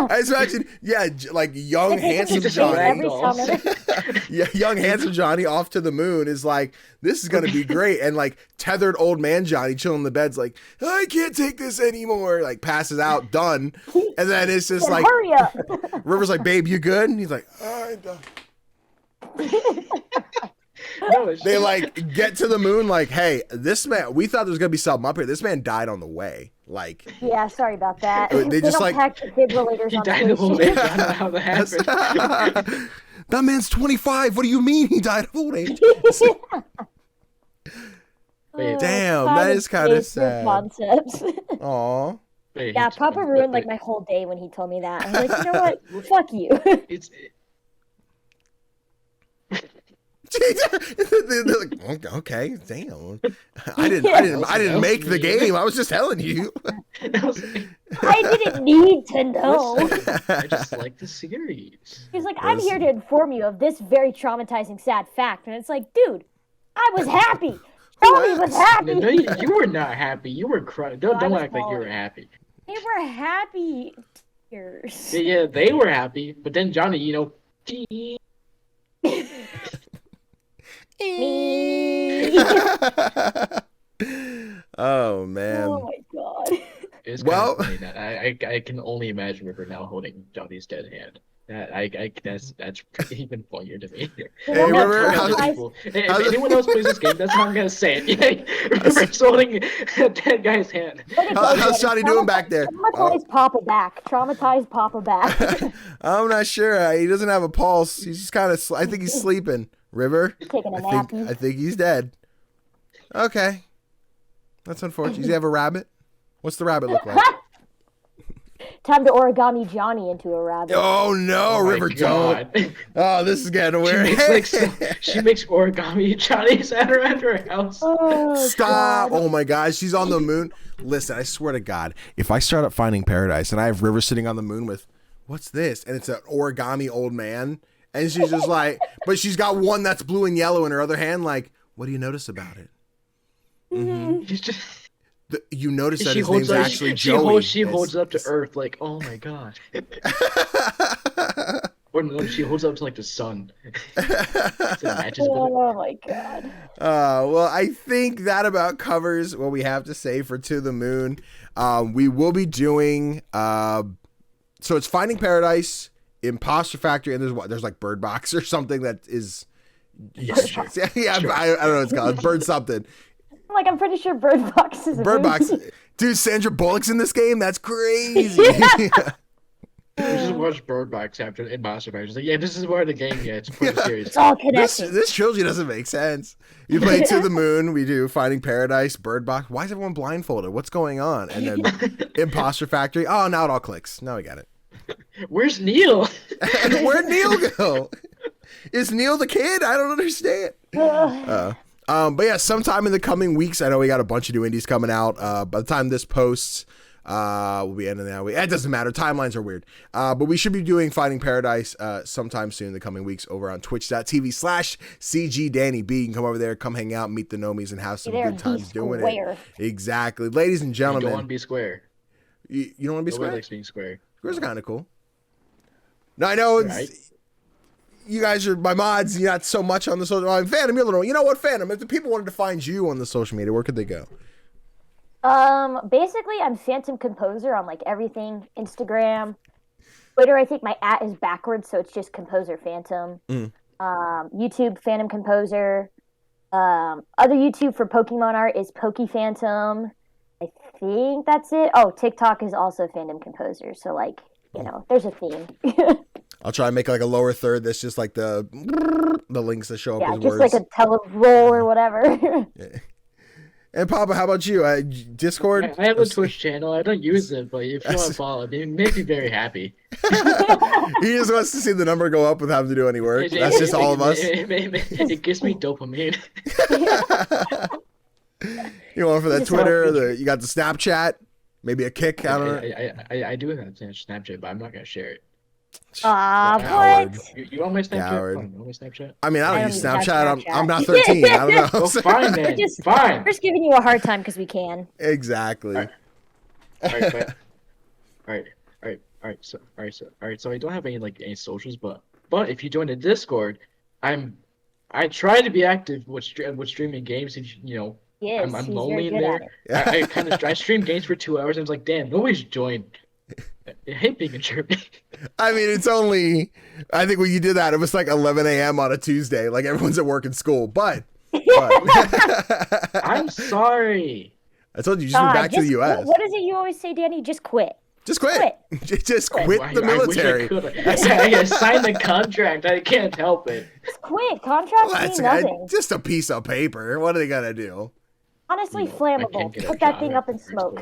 I just imagine, like young handsome Johnny, young handsome Johnny off to the moon is like, this is gonna be great, and like tethered old man Johnny chilling in the bed's like, I can't take this anymore, like passes out, done, and then it's just like, hurry up. River's like, babe, you good? And he's like, I'm done. They like get to the moon like, hey, this man, we thought there was gonna be something up here. This man died on the way. Like, yeah, sorry about that. They just like he died of old age. I don't know how that happened. That man's 25. What do you mean he died of old age? Damn, that is kind of sad. Concepts. Aw. Yeah, Papa ruined like my whole day when he told me that. I'm like, you know what? Fuck you. They're like, okay, damn. I didn't make the game. I was just telling you. I didn't need to know. I just like the series. He's like, I'm here to inform you of this very traumatizing, sad fact, and it's like, dude, I was happy. Tony was happy. No, you were not happy. You were crying. Don't act like you were happy. They were happy. Tears. Yeah, they were happy, but then Johnny, Me. Oh man. Oh my god. It's funny that I can only imagine River now holding Johnny's dead hand. That's even funnier to me. Hey, River, if anyone else plays this game, that's how I'm gonna say it. River's holding a dead guy's hand. How's Johnny doing back there? Traumatized Papa back. Traumatized Papa back. I'm not sure. He doesn't have a pulse. He's just kind of. I think he's sleeping. River. Taking a nap. I think he's dead. Okay. That's unfortunate. Does he have a rabbit? What's the rabbit look like? Time to origami Johnny into a rabbit. Oh no, River, don't. Oh, this is getting weird. She makes origami Johnny's at her house. Oh, stop. God. Oh my God, she's on the moon. Listen, I swear to God, if I start up Finding Paradise and I have River sitting on the moon with, what's this? And it's an origami old man. And she's just like, but she's got one that's blue and yellow in her other hand. Like, what do you notice about it? Mm-hmm. You notice that his name's actually Joey. She holds up to Earth like, oh my God. Or no, she holds up to like the sun. Oh my God. Well, I think that about covers what we have to say for To the Moon. We will be doing, so it's Finding Paradise, Imposter Factory, and there's like Bird Box or something that is, yeah, sure. I don't know what it's called, Bird something. Like, I'm pretty sure Bird Box is a Bird movie. Box. Dude, Sandra Bullock's in this game? That's crazy. We just watched Bird Box after Imposter Factory. It's like, yeah, this is part of the game. Yeah, it's part of the series. It's all connected. This trilogy doesn't make sense. You play To the Moon. We do Finding Paradise, Bird Box. Why is everyone blindfolded? What's going on? And then Imposter Factory. Oh, now it all clicks. Now we got it. Where's Neil? Where'd Neil go? Is Neil the kid? I don't understand. But yeah, sometime in the coming weeks, I know we got a bunch of new indies coming out. By the time this posts, we'll be ending that week. It doesn't matter. Timelines are weird. But we should be doing Finding Paradise sometime soon in the coming weeks over on twitch.tv/CGDannyB. You can come over there, come hang out, meet the Nomies, and have some good times doing it. Exactly. Ladies and gentlemen. You don't want to be square. You don't want to be square? Nobody likes being square. Squares are kind of cool. No, I know you guys are my mods. You're not so much on the social. Phantom, you're a little. You know what, Phantom? If the people wanted to find you on the social media, where could they go? Basically, I'm PhantomComposer on like everything. Instagram, Twitter. I think my @ is backwards, so it's just Composer Phantom. YouTube, PhantomComposer. Other YouTube for Pokemon art is PokePhantom. I think that's it. Oh, TikTok is also PhantomComposer. So like, there's a theme. I'll try and make like a lower third that's just like the links that show up as just words. like a teleroll or whatever. Yeah. And Papa, how about you? Discord? I have a Twitch channel. I don't use it, but if you want to follow me, it makes me very happy. He just wants to see the number go up without having to do any work. That's just all of us. It gives me dopamine. You want for that Twitter? You got the Snapchat? Maybe a kick? I don't know. I do have Snapchat, but I'm not going to share it. What? You want my Snapchat? Coward. Fine, you want my Snapchat? I mean, I don't use Snapchat. I'm not 13. I don't know. Well, fine, then. Fine. We're just giving you a hard time because we can. Exactly. All right. So I don't have any socials, but if you join the Discord, I try to be active with streaming games. If Yes, I'm lonely in there. I stream games for 2 hours and it's like, damn, nobody's joined. I hate being in Germany. I mean, it's only, I think when you did that, it was like 11 a.m. on a Tuesday. Like everyone's at work and school, but. I'm sorry. I told you, just move back to the U.S. What is it you always say, Danny? Just quit. Just quit. Just quit the military. I gotta sign the contract. I can't help it. Just quit. Contracts mean nothing. Just a piece of paper. What are they gonna do? Honestly, flammable. Put that thing up in smoke.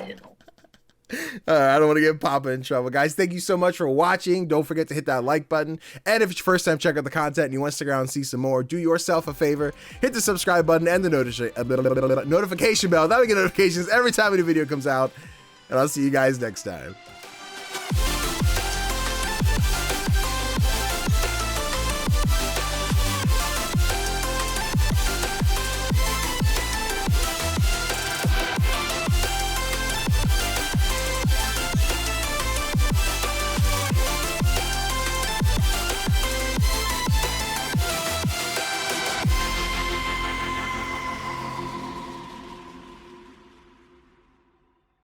I don't want to get Papa in trouble. Guys, thank you so much for watching. Don't forget to hit that like button. And if it's your first time checking out the content and you want to stick around and see some more, do yourself a favor. Hit the subscribe button and the notification bell. That way you get notifications every time a new video comes out. And I'll see you guys next time.